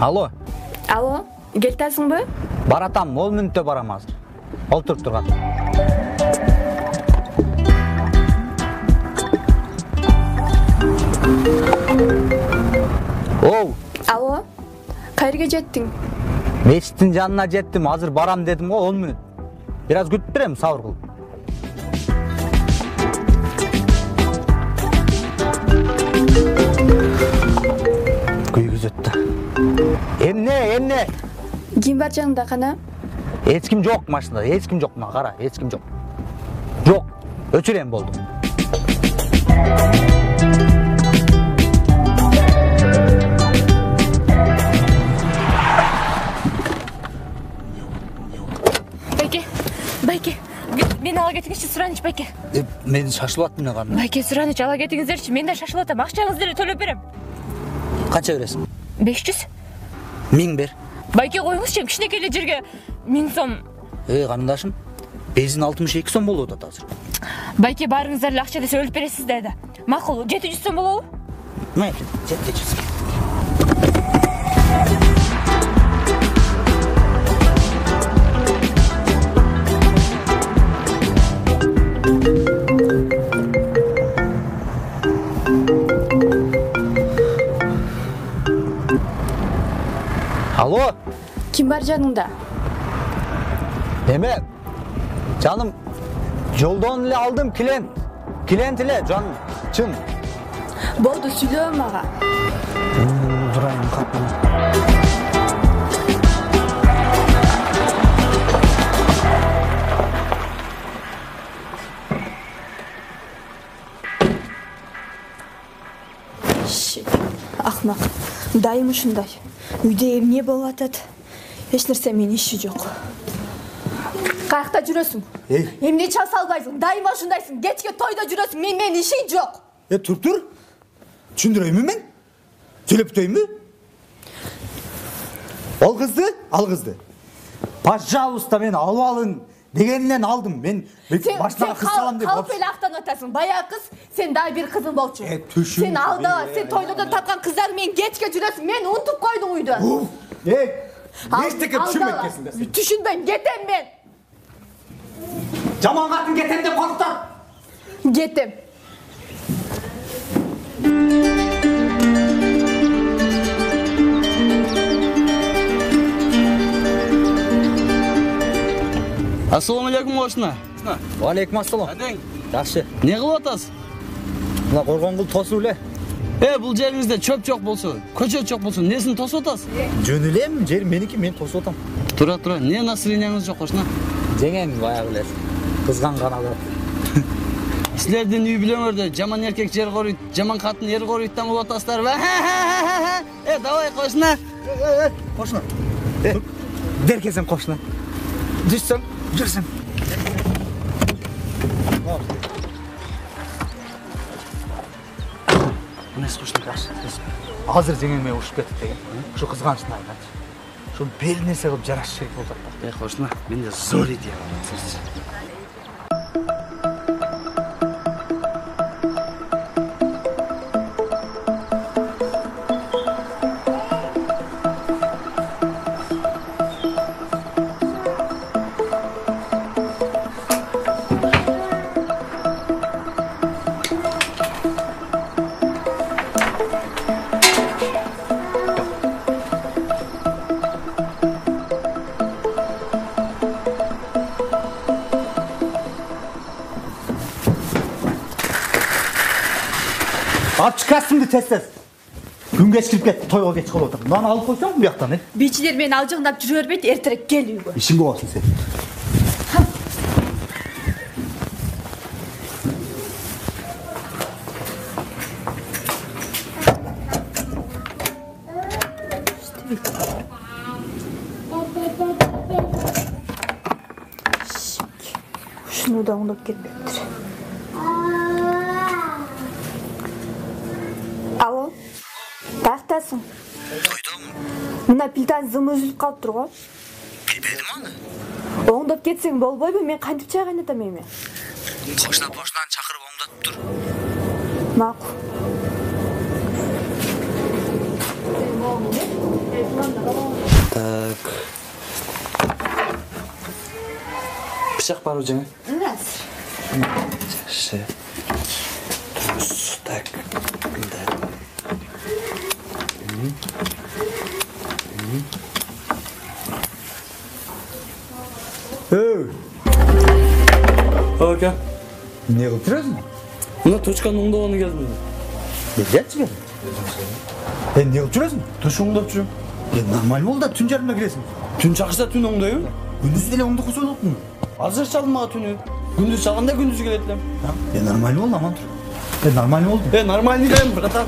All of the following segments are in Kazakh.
Алло. Алло, келтасыңбы? Баратам, 10 мүнөттө барам азыр. Олтуруп турган. Оу. Алло, кайерге жеттиң? Мечиттин жанына жеттим, азыр барам дедим го, 10 мүнөт. Biraz күтүп берем, сабыр кыл. Күйгүз өттү. Эмне? Ким бар жаныңда кана? Эч ким жок машинада, эч ким жок, мына кара, эч ким жок. Жок, өчүрем болду. Байке, мени ала кетиңизчи, Сураныч байке. Мен шашылып аттым мен кандай. Байке, Сураныч ала кетиңиздерчи, мен да шашылып атам, акчаңызды төлөп берем. Канча бересиң? 500. 1000 бер. Байке, коюңузчу, кичинекей эле жерге 1000 сом. Карындашым, бензин 62 сом болуп атат азыр. Байке, барыңыздар эле акча десе өлүп бересиз да. Макул, 700 сом болобу? Мейли, 700. Алло. Ким бар жаныңда? Эме, жаным, жолдон эле алдым клиент. Клиент эле, жаным, чын. Болду, сүйлөө мага. Дурайым капына. Акмак, дайым ушундай. Үйдө эмне болуп атат? Эч нерсе менин иши жок. Каякта жүрөсүң? Эмне чал салбайсың? Дайыма ушундайсың. Кечке тойдо жүрөсүң. Менин иши жок. Тур. Түшүндүрөйүнбү мен? Төлөптөйүнбү? Ал кызды. Пожалуйста, мени алып алың дегенинен алдым. Мен башына кыз салам деп. Калп эле актанып атасың. Баягы кыз, сен дагы бир кызың болчу. Сен алда, сен тойлордон тапкан кыздар менен кечке жүрөсүң. Мен унутуп койдуң үйдө. Эчтеке түшүнбөйт экенсиң да сен. Түшүнбөйм, кетем мен. Жаман катын кетем деп коркуттан. Кетем. Assalomu alaykum qo'shni. Va alaykum assalom. Adang. Yaxshi. Ne qilyapsiz? Mына Qo'rg'ongul tosuv эле. Bu yeringizde çöp çok bolsun, ko'cha çok bolsun. Nesini tosib o'tasiz? Жөн элем, жер меники, мен тосуп атам. Tura, ne nasriyaniz yo'q qo'shni? Жеңен баягы эле. Кызганган алат. Sizlerden uy bilemörde, jaman erkek jer qoruyt, jaman qатын er qoruytdan bo'lib o'tasizlar va davay qo'shni. Qo'shni. Berkesem qo'shni. Düşsem, jursam. Nesi qo'shni yaxshi. Hozir jengime urushib ketib degan. Shu qizg'anchni aytadi. Shu bir narsa qilib jarash kerak bo'ldi. Qo'shni, menda zo'r ideya bor. Alып çıkarsın tez. Gün geçirip ketti, toyga geç kalып отыр. Мынаны алып койсоң bu жактан, Бейчилер мени алжыңдап жүрө бербейт, эртерээк кел үйгө. İşin боласың сен. Şunu da oңдоп кетпептир. Алло, каяктасың? Тойдомун. Мына плитанын зымы үзүлүп калыптыр го. Келбедим аны. Оңдоп кетсең болбойбу? Мен кантип чай кайнатам эми? Кошна-поштан чакырып оңдотуп тур. Макул. Так. Bıçak var hocam. Nasıl? Şey. Tuz. Так. Aka. Не кылып жүрөсүң? Мына точканы оңдогону келдим. Берчи бери. Не кылып жүрөсүң? Туш оңдоп жүрөм. Нормаль бол да түн жарымда киресиң. Түн чакса түн оңдойм. Күндүз деле оңдоп койсо болот му? Азыр чалдым мага түнү. Күндүз чалганда күндүз келет элем. Нормаль бол, аман тур. Нормаль бол. Нормальный дайым, братан.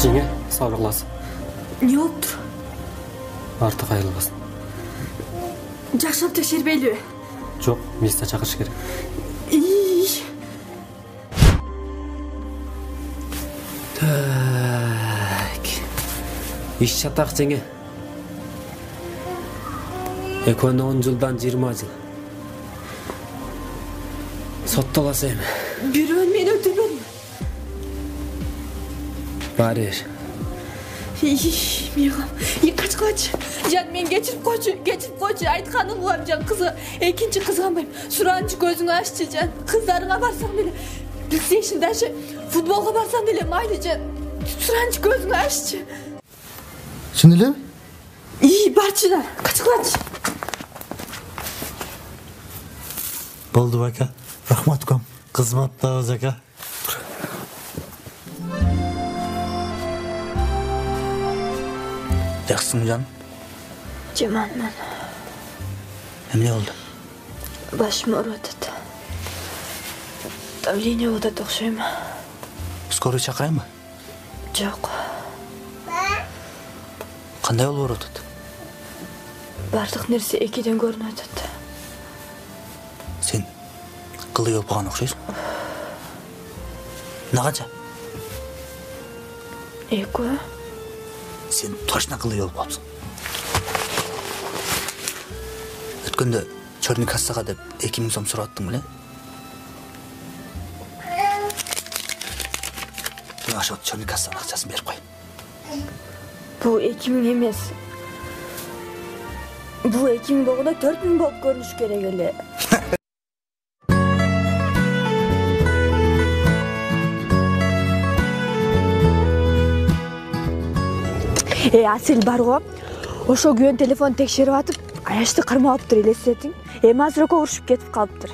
Жеңе, сабырласın. Не oldu? Artık ayrılmasın. Жақшылап тексербейлі. Жоқ, миста чакырыш керек. Так. Иш чатак жеңе. Экөөнө 10 жылдан 20 жыл. Соттоласа эми. Бирөөнү мени өлтүрбөдү. Барыр. Миғам, қачқылачы. Жан, мен кечирип койчу. Айтканың улам, жан, кызы, экинчи кызганбайм. Суранчы көзүңү аччы, жан. Кыздарыңа барсаң деле, PlayStation дашы, футболго барсаң деле майлы, жан. Суранчы көзүңү аччы. Чын элеби? Барчыдар, качкылачы. Болду ака. Рахмат укам. Кызматтабыз ака. Жакшысың жаным? Жаманмын. Эмне болду? Башым ооруп атат. Давление болуп атат окшойм. Скорый чакырайынбы? Жок. Кандай болуп атат? Бардык нерсе экиден көрүнүп атат. Сен кылый болуп калган окшойсуң. Нагача? Экөө? Сен точно кылый болуп калыпсың. Өткөндө чорный кассага деп 2000 сом сураттың беле? Ошо чорный кассанын акчасын берип кой. Бул 2000 эмес. Бул 2000 болгондо 4000 болуп көрүнүш керек эле. Асел бар го. Ошо күн телефон текшерип атып, Аячты кармап алыптыр, элестетиң. Эми азыр экөө урушуп кетип калыптыр.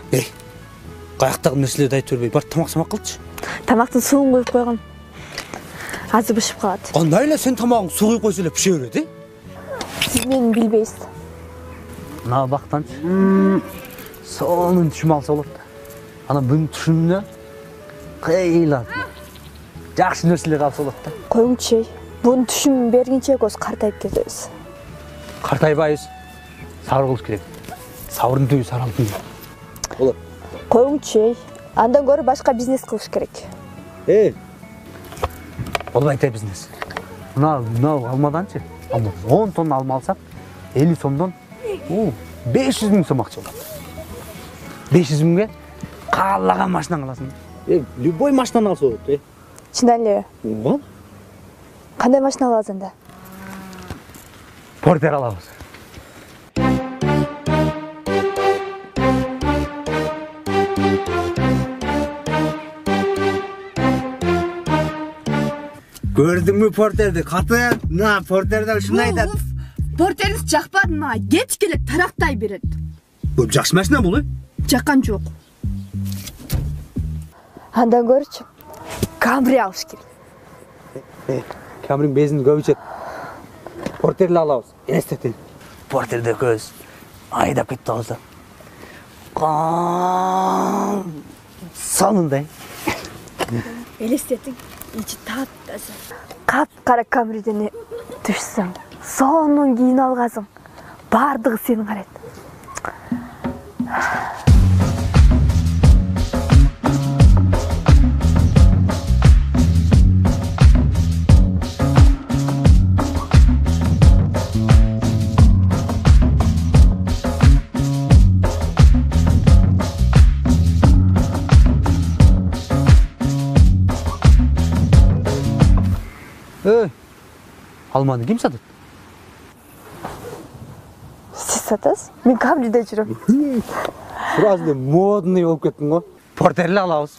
Каяктагы нерселерди айтып бербей, бар тамак кылчы. Тамактын суун куюп койгон. Азыр бышып калат. Кандай эле сен тамагың суу куюп койсо эле пише берет, Сиз мени билбейсиз. Мына бактанчы. Сонун түшүм алса болот. Ана бүгүн түшүмдө кыйлат. Жакшы нерселер алса болот да. Коюңчу. Бунун түшүм бергенче көз картайып кетебиз. Картайбайбыз. Сабыр кылыш керек. Сабырдын түбү саралдын. Болот. Коюңчу. Андан көрө башка бизнес кылыш керек. Болбойт бизнес. Мына алмаданчы. 10 тонна алма алсак, 50 сомдон 500 миң сом акча болот. 500 миңге каалаган машина аласың. Любой машинаны алса болот, Чындан эле? Ооба. Кандай машина алабыз анда? Портер алабыз. Көрдүңбү портерди? Катын, мына портерде ушундай айтат. Портериңиз жакпады мага. Кеч келет, тарактай берет. Бул жакшы машина бул, Жаккан жок. Андан көрчү. Камри алыш керек. Камрин безин көп ичет. Портерли алабыз. Элестетин. Портерде көз айдап кетти болсо. Сонундай. Элестетиң. İçi taптасың. Кап-кара камриден түшсөң. Сонун кийин алгасың. Бардыгы сени карайт. Алманы ким сатат? Сіз сатасыз? Мен Камриде жүрем. Сразу модный болып кеттің ғой. Портерлі алабыз.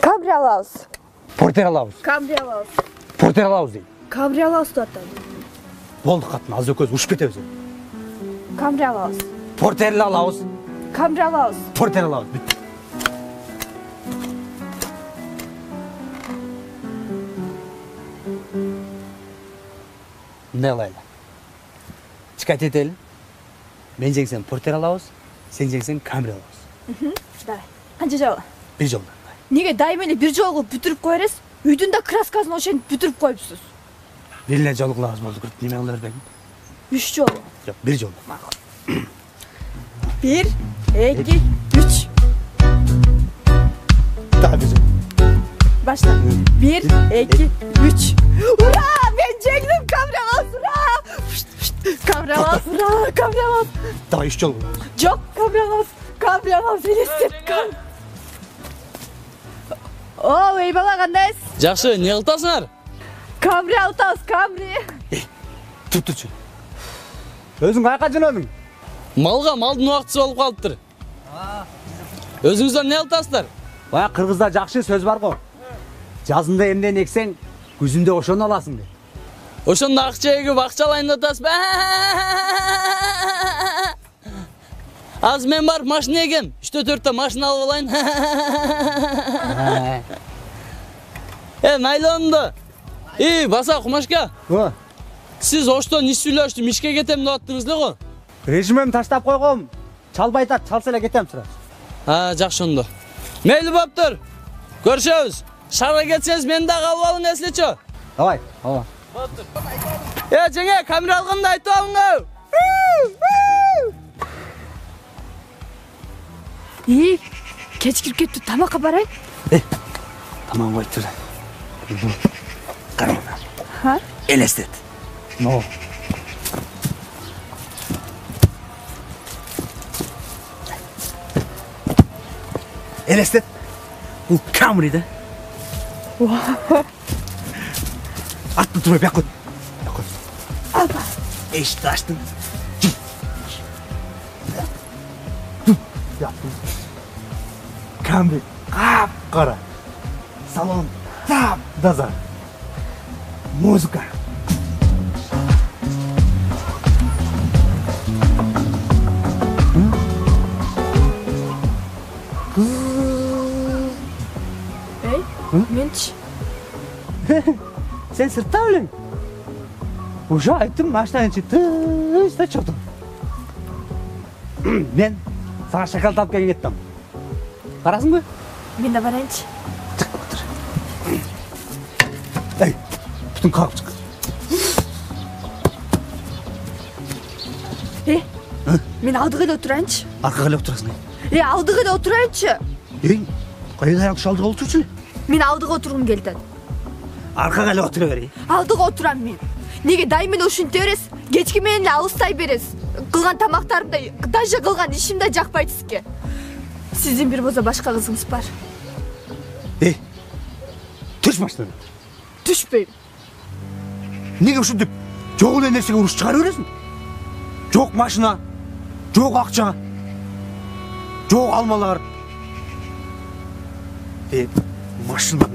Камри алабыз. Портер алабыз. Камри алабыз. Портер алабыз дейді. Камри алабыз деп атады. Болды қатын, аз өкөз ұшып кетеміз. Камри алабыз. Портерлі алабыз. Камри алабыз. Портер алабыз. Бітті. Мындай қылайлы. Чикат етелі. Мен жеңсем портер алабыз, сен жеңсең Камри алабыз. Давай. Қанша жолы? Bir жолдан. Неге дайым эле бир жолго бүтүрүп коерсиз? Үйдүн да краскасын ошентип бүтүрүп коюпсуз. Биринен жолу кылабыз болду. Неме кылып бербейм? 3 жолу. Жок, bir жол. 1, 2, 3. Daha bir жол. Başla. 1, 2, 3. Ура! Мен жеңдим, Камри алабыз. Ура! Камри алабыз. Ура! Камри алабыз. Daha 3 жол. Жок, Камри алабыз. Камри алабыз. Элестет. О, ey бала, кандайсыз? Жакшы, эмне кылтасыңар? Камри алабыз, Камри. Tuttuçu. Özün kayka jönөдүң? Малга малдын убактысы болуп калыптыр. Өзүңүздөр эмне кылтасыздар? Бая кыргызда жакшы сөз бар го. Жазында эмден эксең, күзүндө ошону аласың деп. Ошондо акча эгип акча алайын деп атасыз. Az men барып машина эгем. 3-4 машина алып алайын. Найлонду. Баса Кумашка. О, Siz oşton iş süйлөштүм, ишке кетем деп аттыңыз эле го. режимем таштап койгом. Чалбай тат, чалса эле кетем сразу. Жакшы ондо. Мейли болуптур. Көрүшөбүз. Шаарга кетсеңиз мени да кабыл алың эслечи. Давай, ала. Жеңе, Камри алганда айтып алыңыз. Кечкирип кетти, тамакка барайын. Тамам коюп тур. Карама. Ха? Элестет. No. Elestet. Bu Camry'de. Attı durma bir koy. Alba. İşte açtın. Yaptım. Camry kapkara. Salon taptaza. Muzika. Менчи. Sen sırtta öyle. Uşağı ettim maçtan çıktı çıktım. Ben sana şakal alıp gelin gittim. Karasın mı? Мен да барайынчы. Çık otur. Ey, bütün kalk çık. Мен алдыга эле отурайынчы. Arka oturasın. Алдыга эле отурайынчы. Ey, kayın ayak şaldığı otursun. Мен алдыга отургум келди. Arka otura ver. Алдыга отурам мен. Неге дайым эле ушинте бересиз? Кечки менен эле алыстай бересиз. Кылган тамактарымда, даже кылган ишимде жакпайт сизге. Сиздин бир бозо башка кызыңыз бар. Ey, түш машинадан. Түшпөйм. Неге ушинтип жок эле нерсеге уруш чыгарып бересиң? Жок машина, жок акча, жок алмалар. Машина.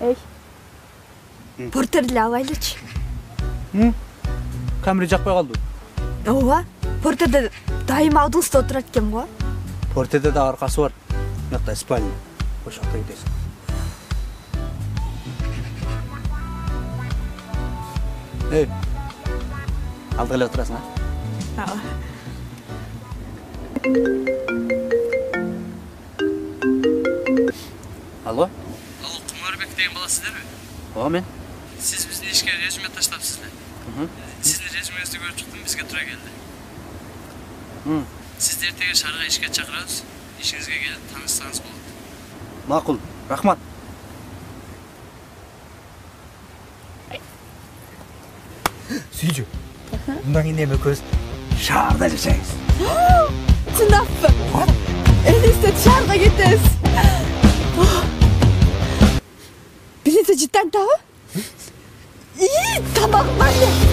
Ey. Портерди алайлычы. Камера жакпай калды. Ооба. Портерде дайым алдыңызда отурат экен го. Портеде да аркасы бар. Мынакта спальня. Ошол жакка кетесиң. Эй. Алдыга эле отурасың, а? Алло? Алло, Кумарбек деген бала сиздерби? Ооба мен. Siz bizni işe резюме таштапсыздар. Sizin резюмеңизди көрүп чыктым, бизге туура келди. Сизди эртеге шаарга ишке чакырабыз. Ишиңизге келип таанышсаңыз болот. Макул. Рахмат. Сүйчү. Мындан кийин эми көз шаарда жашайбыз. Чындаппы? Элестет шаарга кетебиз. Кайтардабы? Тамак бар.